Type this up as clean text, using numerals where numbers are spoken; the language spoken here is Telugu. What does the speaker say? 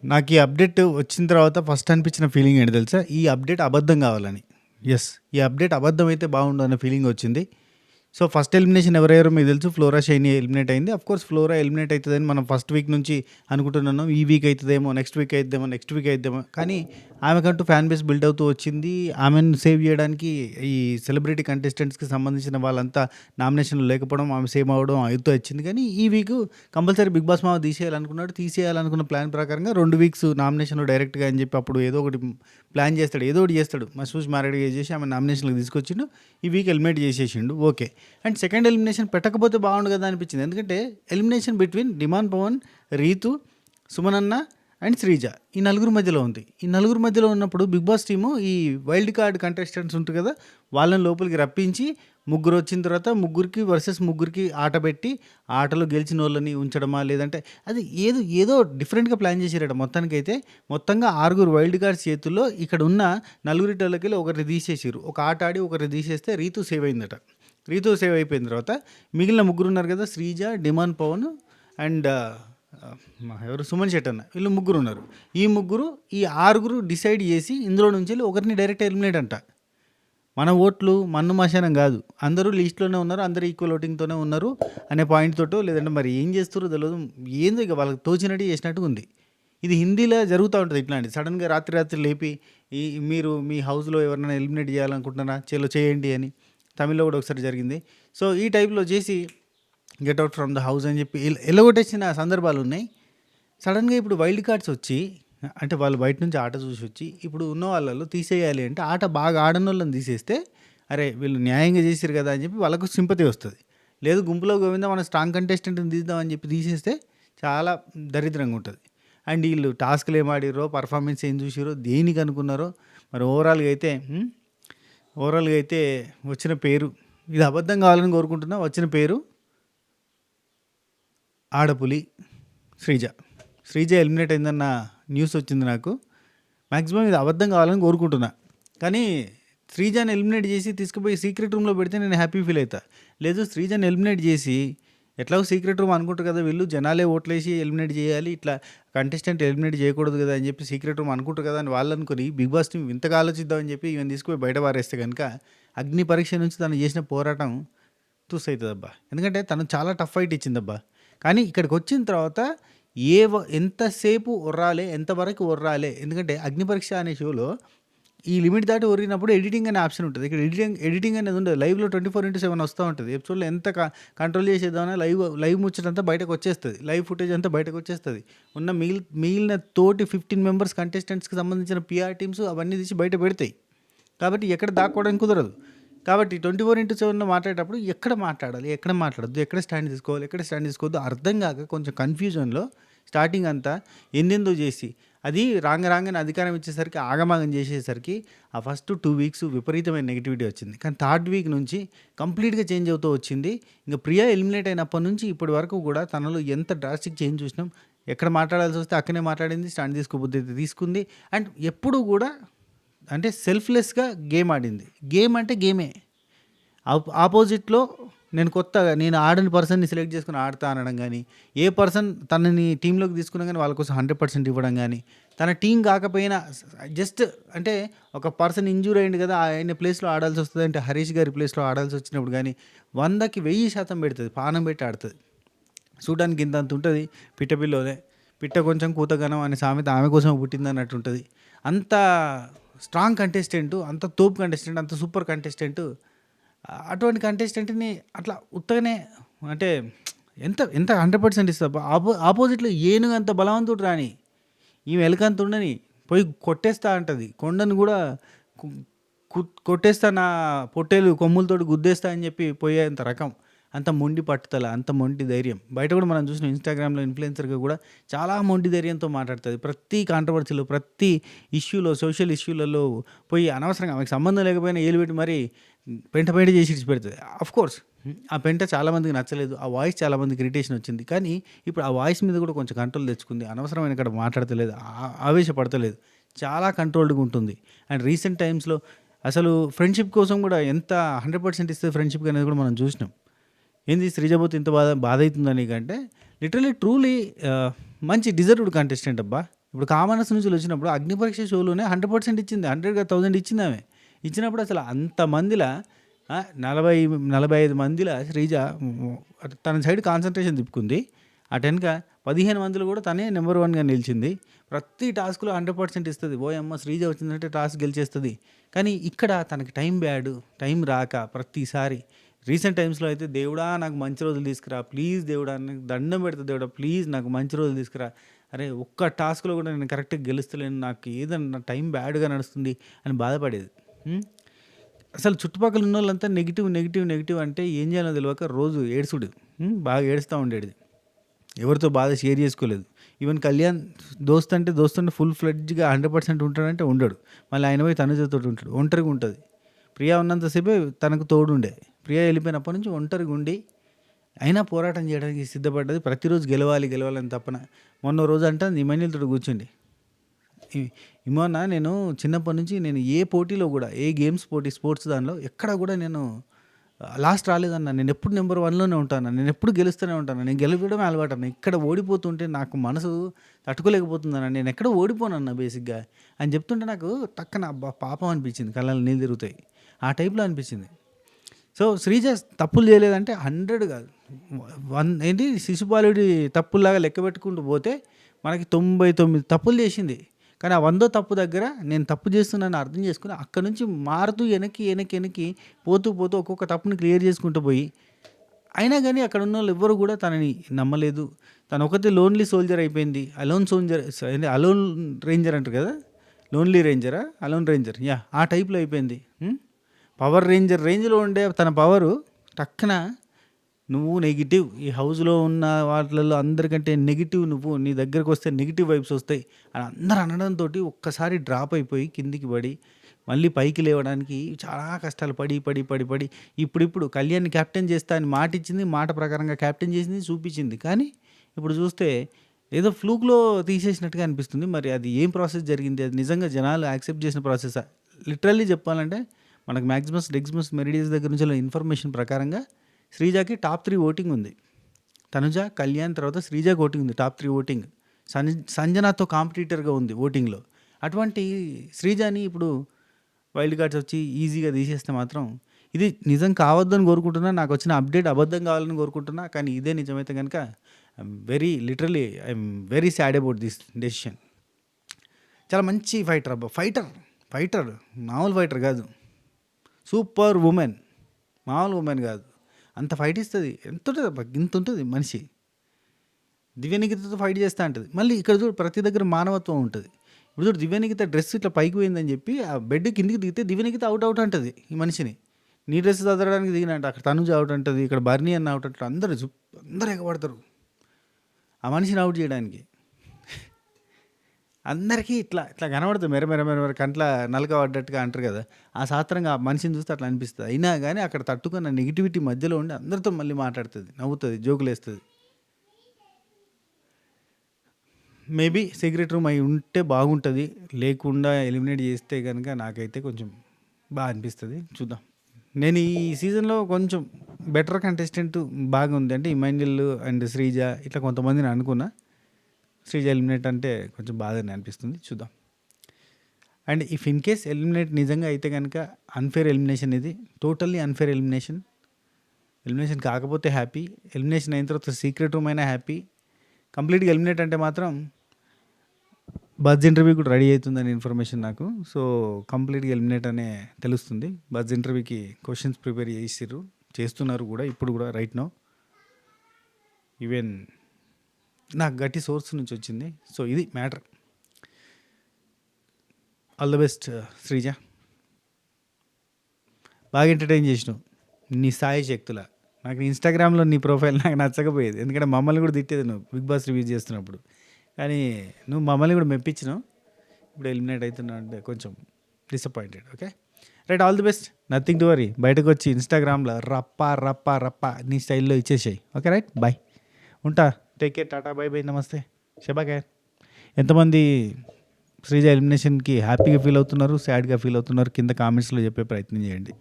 నాకు ఈ అప్డేట్ వచ్చిన తర్వాత ఫస్ట్ అనిపించిన ఫీలింగ్ ఏంటి తెలుసా? ఈ అప్డేట్ అబద్ధం కావాలని. యెస్. ఈ అప్డేట్ అబద్ధం అయితే బాగుండు అన్న ఫీలింగ్ వచ్చింది. సో, ఫస్ట్ ఎలిమినేషన్ ఎవరెవరో మీకు తెలుసు. ఫ్లోరా, షైనీ ఎలిమినేట్ అయింది. ఆఫ్‌కోర్స్ ఫ్లోరా ఎలిమినేట్ అయితదని మనం ఫస్ట్ వీక్ నుంచి అనుకుంటున్నాం. ఈ వీక్ అయితదేమో, నెక్స్ట్ వీక్ అయిద్దేమో, నెక్స్ట్ వీక్ అయిద్దేమో. కానీ ఆమెకంటూ ఫ్యాన్ బేస్ బిల్డ్ అవుతూ వచ్చింది. ఆమెను సేవ్ చేయడానికి ఈ సెలబ్రిటీ కంటెస్టెంట్స్‌కి సంబంధించిన వాళ్ళంతా నామినేషన్‌లో లేకపోవడం, ఆమె సేవ్ అవ్వడం అవుతూ వచ్చింది. కానీ ఈ వీకు కంపల్సరీ బిగ్ బాస్ మామ తీసేయాలనుకున్నాడు. తీసేయాలనుకున్న ప్లాన్ ప్రకారంగా 2 వీక్స్ నామినేషన్‌లో డైరెక్ట్‌గా అని చెప్పి అప్పుడు ఏదో ఒకటి ప్లాన్ చేస్తాడు. ఏదో ఒకటి చేస్తాడు. మసూస్ మారేడుగా చేసి ఆమె నామినేషన్‌లోకి తీసుకొచ్చిండు. ఈ వీక్ ఎలిమినేట్ చేసేసిండు. ఓకే. అండ్ సెకండ్ ఎలిమినేషన్ పెట్టకపోతే బాగుండు కదా అనిపించింది. ఎందుకంటే elimination between demon Pavan, Ritu, సుమనన్న అండ్ శ్రీజ ఈ నలుగురు మధ్యలో ఉంది. ఈ నలుగురు మధ్యలో ఉన్నప్పుడు బిగ్ బాస్ టీము ఈ వైల్డ్ కార్డ్ కంటెస్టెంట్స్ ఉంటారు కదా, వాళ్ళని లోపలికి రప్పించి ముగ్గురు వచ్చిన తర్వాత ముగ్గురికి వర్సెస్ ముగ్గురికి ఆట పెట్టి ఆటలో గెలిచిన వాళ్ళని ఉంచడమా, లేదంటే అది ఏదో డిఫరెంట్గా ప్లాన్ చేశారట. మొత్తానికైతే మొత్తంగా 6 వైల్డ్ కార్డ్స్ చేతుల్లో ఇక్కడ ఉన్న నలుగురిటోళ్ళకి ఒకరిని తీసేసారు. ఒక ఆట ఆడి ఒకరిని తీసేస్తే రీతు సేవ్ అయిందట. రీతు సేవ్ అయిపోయిన తర్వాత మిగిలిన ముగ్గురు ఉన్నారు కదా, శ్రీజ, డిమాండ్ పవన్ అండ్ ఎవరు సుమన్ శెట్టి అన్న, వీళ్ళు ముగ్గురు ఉన్నారు. ఈ ముగ్గురు ఈ 6 డిసైడ్ చేసి ఇందులో నుంచి ఒకరిని డైరెక్ట్ ఎలిమినేట్ అంట. మన ఓట్లు మన్ను మశానం కాదు, అందరూ లిస్ట్లోనే ఉన్నారు, అందరూ ఈక్వల్ ఓటింగ్తోనే ఉన్నారు అనే పాయింట్ తోటో లేదంటే మరి ఏం చేస్తారో తెలియదు. ఏందో ఇక వాళ్ళకి తోచినట్టు చేసినట్టు ఉంది. ఇది హిందీలో జరుగుతూ ఉంటుంది ఇట్లాంటిది. సడన్గా రాత్రి లేపి మీరు మీ హౌస్లో ఎవరైనా ఎలిమినేట్ చేయాలనుకుంటున్నారా, చేయండి అని. తమిళ్లో కూడా ఒకసారి జరిగింది. సో ఈ టైప్లో చేసి get out from the house అని చెప్పి ఎల్లగొట్టేసిన సందర్భాలు ఉన్నాయి. సడన్గా ఇప్పుడు వైల్డ్ కార్డ్స్ వచ్చి, అంటే వాళ్ళు బయట నుంచి ఆట చూసి వచ్చి ఇప్పుడు ఉన్న వాళ్ళలో తీసేయాలి అంటే ఆట బాగా ఆడని వాళ్ళని తీసేస్తే అరే వీళ్ళు న్యాయంగా చేసారు కదా అని చెప్పి వాళ్ళకు సింపతి వస్తుంది. లేదు గుంపులో గోవిందా మనం స్ట్రాంగ్ కంటెస్టెంట్ని తీద్దామని చెప్పి తీసేస్తే చాలా దరిద్రంగా ఉంటుంది. అండ్ వీళ్ళు టాస్క్లు ఏం ఆడిరో, పర్ఫార్మెన్స్ ఏం చూసిరో, దేనికి అనుకున్నారో మరి ఓవరాల్గా అయితే వచ్చిన పేరు ఇది అబద్ధం కావాలని కోరుకుంటున్నా. వచ్చిన పేరు ఆడపులి శ్రీజ ఎలిమినేట్ అయిందన్న న్యూస్ వచ్చింది నాకు. మ్యాక్సిమం ఇది అబద్ధం కావాలని కోరుకుంటున్నా. కానీ శ్రీజాని ఎలిమినేట్ చేసి తీసుకుపోయి సీక్రెట్ రూమ్లో పెడితే నేను హ్యాపీ ఫీల్ అవుతా. లేదు శ్రీజాని ఎలిమినేట్ చేసి ఎట్లాగో సీక్రెట్ రూమ్ అనుకుంటారు కదా వీళ్ళు, జనాలే ఓట్లేసి ఎలిమినేట్ చేయాలి, ఇట్లా కంటెస్టెంట్ ఎలిమినేట్ చేయకూడదు కదా అని చెప్పి సీక్రెట్ రూమ్ అనుకుంటారు కదా అని వాళ్ళు అనుకుని బిగ్ బాస్ టీం ఇంతగా ఆలోచిద్దామని చెప్పి ఈవెన్ తీసుకుపోయి బయట పారేస్తే కనుక అగ్ని పరీక్ష నుంచి తను చేసిన పోరాటం అవుతుందబ్బా. ఎందుకంటే తను చాలా టఫ్ ఫైట్ ఇచ్చిందబ్బా. కానీ ఇక్కడికి వచ్చిన తర్వాత ఎంతసేపు ఒర్రాలే, ఎంతవరకు ఒర్రాలే. ఎందుకంటే అగ్ని పరీక్ష అనే షోలో ఈ లిమిట్ దాటి ఒరిగినప్పుడు ఎడిటింగ్ అనే ఆప్షన్ ఉంటుంది. ఇక్కడ ఎడిటింగ్ అనేది ఉండదు. లైవ్లో 24/7 వస్తూ ఉంటుంది. ఎపిసోడ్లో ఎంత కంట్రోల్ చేసేద్దామన్నా లైవ్ ముచ్చటంతా బయటకు వచ్చేస్తుంది. లైవ్ ఫుటేజ్ అంతా బయటకు వచ్చేస్తుంది. ఉన్న మిగిలిన తోటి 15 మెంబర్స్ కంటెస్టెంట్స్కి సంబంధించిన పిఆర్ టీమ్స్ అవన్నీ తీసి బయట పెడతాయి. కాబట్టి ఎక్కడ దాక్కోవడానికి కుదరదు. కాబట్టి 24/7 మాట్లాడేటప్పుడు ఎక్కడ మాట్లాడాలి, ఎక్కడ మాట్లాడద్దు, ఎక్కడ స్టాండ్ తీసుకోవద్దు అర్థం కాక కొంచెం కన్ఫ్యూజన్లో స్టార్టింగ్ అంతా ఎందెందో చేసి అది రాంగని అధికారం ఇచ్చేసరికి ఆగమాగం చేసేసరికి ఆ ఫస్ట్ 2 వీక్స్ విపరీతమైన నెగిటివిటీ వచ్చింది. కానీ థర్డ్ వీక్ నుంచి కంప్లీట్గా చేంజ్ అవుతూ వచ్చింది. ఇంకా ప్రియా ఎలిమినేట్ అయినప్పటి నుంచి ఇప్పటి వరకు కూడా తనలో ఎంత డ్రాస్టిక్ చేంజ్ చూసినాం. ఎక్కడ మాట్లాడాల్సి వస్తే అక్కడే మాట్లాడింది, స్టాండ్ తీసుకోబుద్ధి తీసుకుంది. అండ్ ఎప్పుడు కూడా అంటే సెల్ఫ్లెస్గా గేమ్ ఆడింది. గేమ్ అంటే గేమే. ఆపోజిట్లో నేను ఆడని పర్సన్ని సెలెక్ట్ చేసుకుని ఆడతా అనడం కానీ, ఏ పర్సన్ తనని టీంలోకి తీసుకున్నా కానీ వాళ్ళ కోసం 100% ఇవ్వడం కానీ, తన టీం కాకపోయినా జస్ట్ అంటే ఒక పర్సన్ ఇంజూర్ అయ్యింది కదా, ఆయన ప్లేస్లో ఆడాల్సి వస్తుంది అంటే హరీష్ గారి ప్లేస్లో ఆడాల్సి వచ్చినప్పుడు కానీ 100కి 1000% పెడుతుంది, పానం పెట్టి ఆడుతుంది. చూడడానికి ఇంతంత ఉంటుంది పిట్టపిల్లోనే, పిట్ట కొంచెం కూతగనం అనే సామెత ఆమె కోసం పుట్టింది అన్నట్టు ఉంటుంది. అంత స్ట్రాంగ్ కంటెస్టెంట్, అంత తోపు కంటెస్టెంట్, అంత సూపర్ కంటెస్టెంట్. అటువంటి కంటెస్టెంట్ని అట్లా ఉత్తగానే అంటే ఎంత 100% ఇస్తా. ఆపోజిట్లో ఏనుగు అంత బలవంతుడు రాని, ఈమె ఎలుకంత ఉండని పోయి కొట్టేస్తా అంటది. కొండను కూడా కొట్టేస్తా, నా పొట్టేలు కొమ్ములతోటి గుద్దేస్తా అని చెప్పి పోయేంత రకం. అంత మొండి పట్టుదల, అంత మొండి ధైర్యం. బయట కూడా మనం చూసిన ఇన్స్టాగ్రామ్లో ఇన్ఫ్లుయెన్సర్గా కూడా చాలా మొండి ధైర్యంతో మాట్లాడుతుంది. ప్రతి కాంట్రవర్సీలో, ప్రతి ఇష్యూలో, సోషల్ ఇష్యూలలో పోయి అనవసరంగా ఆమెకు సంబంధం లేకపోయినా ఏలు పెట్టి మరీ పెంట చేసి ఇడిచిపెడుతుంది. అఫ్కోర్స్ ఆ పెంట చాలామందికి నచ్చలేదు, ఆ వాయిస్ చాలామందికి ఇరిటేషన్ వచ్చింది. కానీ ఇప్పుడు ఆ వాయిస్ మీద కూడా కొంచెం కంట్రోల్ తెచ్చుకుంది. అనవసరమైన ఇక్కడ మాట్లాడతలేదు, ఆవేశపడతలేదు, చాలా కంట్రోల్డ్గా ఉంటుంది. అండ్ రీసెంట్ టైమ్స్లో అసలు ఫ్రెండ్షిప్ కోసం కూడా ఎంత 100% ఇస్తే ఫ్రెండ్షిప్ అనేది కూడా మనం చూసినాం. ఏంది శ్రీజబోత్ ఇంత బాధ అవుతుందా నీకంటే లిటరలీ ట్రూలీ మంచి డిజర్వ్డ్ కంటెస్టెంట్ అబ్బా. ఇప్పుడు కామనర్స్ నుంచి వచ్చినప్పుడు అగ్నిపరీక్ష షోలోనే 100% ఇచ్చింది. 100 కాదు 1000 ఇచ్చింది ఆమె. ఇచ్చినప్పుడు అసలు అంతమందిల 40, 45 మందిల శ్రీజ తన సైడ్ కాన్సంట్రేషన్ తిప్పుకుంది. అటెనక 15 మందిలో కూడా తనే నెంబర్ 1గా నిలిచింది. ప్రతి టాస్క్‌లో 100% ఇస్తది. ఓయమ్మ! శ్రీజ వచ్చిందంటే టాస్క్ గెలిచేస్తది. కానీ ఇక్కడ తనకి టైం రాక ప్రతిసారి రీసెంట్ టైమ్స్‌లో అయితే దేవుడా నాకు మంచి రోజులు తీసుకురా, ప్లీజ్ దేవుడా నీకు దండం పెడతా దేవుడా ప్లీజ్ నాకు మంచి రోజులు తీసుకురా. అరే ఒక్క టాస్క్‌లో కూడా నేను కరెక్ట్‌గా గెలుస్తలేను. నాకు ఏదన్నా టైం బ్యాడ్‌గా నడుస్తుంది అని బాధపడేది. అసలు చుట్టుపక్కల ఉన్నోళ్ళంతా నెగిటివ్ అంటే ఏం చేయాలో తెలవక రోజు ఏడుసుడు. బాగా ఏడుస్తా ఉండేది. ఎవరితో బాధ షేర్ చేసుకోలేదు. ఈవెన్ కళ్యాణ్ దోస్త్ అంటే ఫుల్ ఫ్లెడ్జ్‌గా 100% ఉంటాడంటే ఉండడు. మళ్ళీ ఆయన పోయి తనుజతోటి ఉంటాడు. ఒంటరిగా ఉంటది. ప్రియా ఉన్నంతసేపే తనకు తోడుండే. ప్రియా వెళ్ళిపోయినప్పటి నుంచి ఒంటరిగా ఉండి అయినా పోరాటం చేయడానికి సిద్ధపడ్డది. ప్రతిరోజు గెలవాలని తపన. మొన్న రోజు అంట ఇమాన్యుల్‌తోటి కూర్చుండి, ఇమోన్న నేను చిన్నప్పటి నుంచి నేను ఏ పోటీలో కూడా ఏ గేమ్స్ పోటీ స్పోర్ట్స్ దానిలో ఎక్కడ కూడా నేను లాస్ట్ రాలేదన్న. నేను ఎప్పుడు నెంబర్ 1లోనే ఉంటాను. నేను ఎప్పుడు గెలుస్తూనే ఉంటాను. నేను గెలవడమే అలవాటన్న. ఇక్కడ ఓడిపోతుంటే నాకు మనసు తట్టుకోలేకపోతుందన్న. నేను ఎక్కడ ఓడిపోనన్న బేసిక్‌గా అని చెప్తుంటే నాకు టక్కన అబ్బా పాపం అనిపించింది. కళ్ళలో నీళ్ళు తిరుగుతాయి. ఆ టైప్‌లో అనిపించింది. సో శ్రీజ తప్పులు చేయలేదంటే 100 కాదు 100 శిశుపాలుడి తప్పుల్లాగా లెక్క పెట్టుకుంటూ పోతే మనకి 99 తప్పులు చేసింది. కానీ ఆ 100వ తప్పు దగ్గర నేను తప్పు చేస్తున్నానని అర్థం చేసుకొని అక్కడి నుంచి మారుతూ వెనక్కి పోతూ ఒక్కొక్క తప్పుని క్లియర్ చేసుకుంటూ పోయి అయినా కానీ అక్కడ ఉన్న వాళ్ళు ఎవ్వరు కూడా తనని నమ్మలేదు. తను ఒకతే లోన్లీ సోల్జర్ అయిపోయింది. అలోన్ రేంజర్ అంటారు కదా, లోన్లీ రేంజరా అలోన్ రేంజర్ ఆ టైప్లో అయిపోయింది. పవర్ రేంజ్లో ఉండే తన పవరు టక్కన నువ్వు నెగిటివ్, ఈ హౌస్లో ఉన్న వాటిలలో అందరికంటే నెగిటివ్ నువ్వు, నీ దగ్గరకు వస్తే నెగిటివ్ వైబ్స్ వస్తాయి అని అందరూ అనడంతో ఒక్కసారి డ్రాప్ అయిపోయి కిందికి పడి మళ్ళీ పైకి లేవడానికి చాలా కష్టాలు పడి ఇప్పుడు కళ్యాణ్ని క్యాప్టెన్ చేస్తా అని మాట ఇచ్చింది. మాట ప్రకారంగా క్యాప్టెన్ చేసింది, చూపించింది. కానీ ఇప్పుడు చూస్తే ఏదో ఫ్లూక్లో తీసేసినట్టుగా అనిపిస్తుంది. మరి అది ఏం ప్రాసెస్ జరిగింది, అది నిజంగా జనాలు యాక్సెప్ట్ చేసిన ప్రాసెసా? లిటరల్లీ చెప్పాలంటే మనకు డెగ్జిమస్ మెరిడియస్ దగ్గర నుంచి ఇన్ఫర్మేషన్ ప్రకారంగా శ్రీజాకి టాప్ 3 ఓటింగ్ ఉంది. తనుజ, కళ్యాణ్ తర్వాత శ్రీజాకి ఓటింగ్ ఉంది. టాప్ 3 ఓటింగ్ సంజనాతో కాంపిటీటర్గా ఉంది ఓటింగ్లో. అటువంటి శ్రీజాని ఇప్పుడు వైల్డ్ కార్డ్స్ వచ్చి ఈజీగా తీసేస్తే మాత్రం ఇది నిజం కావద్దని కోరుకుంటున్నా. నాకు వచ్చిన అప్డేట్ అబద్ధం కావాలని కోరుకుంటున్నా. కానీ ఇదే నిజమైతే కనుక I'm very sad about this decision. చాలా మంచి ఫైటర్ అబ్బా, ఫైటర్ మామూలు ఫైటర్ కాదు, సూపర్ ఉమెన్, మామూలు ఉమెన్ కాదు. అంత ఫైట్ ఇస్తుంది. ఎంత ఉంటుంది అబ్బా, ఇంత ఉంటుంది మనిషి. దివ్యనికితతో ఫైట్ చేస్తూ ఉంటుంది. మళ్ళీ ఇక్కడ చూడు ప్రతి దగ్గర మానవత్వం ఉంటుంది. ఇప్పుడు చూడు దివ్యనికిత డ్రెస్ ఇట్లా పైకి పోయిందని చెప్పి ఆ బెడ్ కిందికి దిగితే దివ్యనికిత అవుట్ అంటుంది ఈ మనిషిని. నీ డ్రెస్ చదవడానికి దిగినట్టు అక్కడ తనుజ అవుట్ అంటుంది, ఇక్కడ బర్నీ అన్న అవుట్ అంటారు. అందరూ ఎగబడతారు ఆ మనిషిని అవుట్ చేయడానికి. అందరికీ ఇట్లా కనబడుతుంది మెర కంట్ల నలక పడ్డట్టుగా అంటారు కదా, ఆ శాస్త్రంగా ఆ మనిషిని చూస్తే అట్లా అనిపిస్తుంది. అయినా కానీ అక్కడ తట్టుకున్న నెగిటివిటీ మధ్యలో ఉండి అందరితో మళ్ళీ మాట్లాడుతుంది, నవ్వుతుంది, జోకులు వేస్తుంది. మేబీ సీక్రెట్ రూమ్ అయి ఉంటే బాగుంటుంది. లేకుండా ఎలిమినేట్ చేస్తే కనుక నాకైతే కొంచెం బాగా అనిపిస్తుంది. చూద్దాం. నేను ఈ సీజన్లో కొంచెం బెటర్ కంటెస్టెంట్ బాగా ఉంది అంటే ఇమాన్యుల్ అండ్ శ్రీజ ఇట్లా కొంతమందిని అనుకున్నా. శ్రీజ ఎలిమినేట్ అంటే కొంచెం బాధని అనిపిస్తుంది. చూద్దాం. And if in case eliminate నిజంగా అయితే కనుక అన్ఫేర్ ఎలిమినేషన్, ఇది టోటల్లీ అన్ఫేర్ ఎలిమినేషన్ కాకపోతే హ్యాపీ, ఎలిమినేషన్ అయిన తర్వాత సీక్రెట్ రూమ్ అయినా హ్యాపీ. కంప్లీట్గా ఎలిమినేట్ అంటే మాత్రం బజ్ ఇంటర్వ్యూ కూడా రెడీ అవుతుందని ఇన్ఫర్మేషన్ నాకు. సో కంప్లీట్గా ఎలిమినేట్ అనే తెలుస్తుంది. బజ్ ఇంటర్వ్యూకి క్వశ్చన్స్ ప్రిపేర్ చేస్తున్నారు కూడా ఇప్పుడు కూడా రైట్ నౌ. ఈవెన్ నాకు గట్టి సోర్స్ నుంచి వచ్చింది. సో ఇది matter. All the best Sreeja. బాగా ఎంటర్టైన్ చేసినావు నీ సాయి శక్తుల. నాకు ఇన్స్టాగ్రామ్లో నీ ప్రొఫైల్ నాకు నచ్చకపోయేది, ఎందుకంటే మమ్మల్ని కూడా తిట్టేది నువ్వు బిగ్ బాస్ రివ్యూ చేస్తున్నప్పుడు. కానీ నువ్వు మమ్మల్ని కూడా మెప్పించినావు. ఇప్పుడు ఎలిమినేట్ అవుతున్నావు అంటే కొంచెం disappointed. Okay right, all the best, nothing to worry. బయటకు వచ్చి ఇన్స్టాగ్రామ్లో రప్ప నీ స్టైల్లో ఇచ్చేసాయి. ఓకే రైట్, బాయ్, ఉంటా. Take care, Tata, by by, నమస్తే, శబా ఖైర్. ఎంతమంది శ్రీజ ఎలిమినేషన్కి హ్యాపీగా ఫీల్ అవుతున్నారు, సాడ్గా ఫీల్ అవుతున్నారు కింద కామెంట్స్లో చెప్పే ప్రయత్నం చేయండి.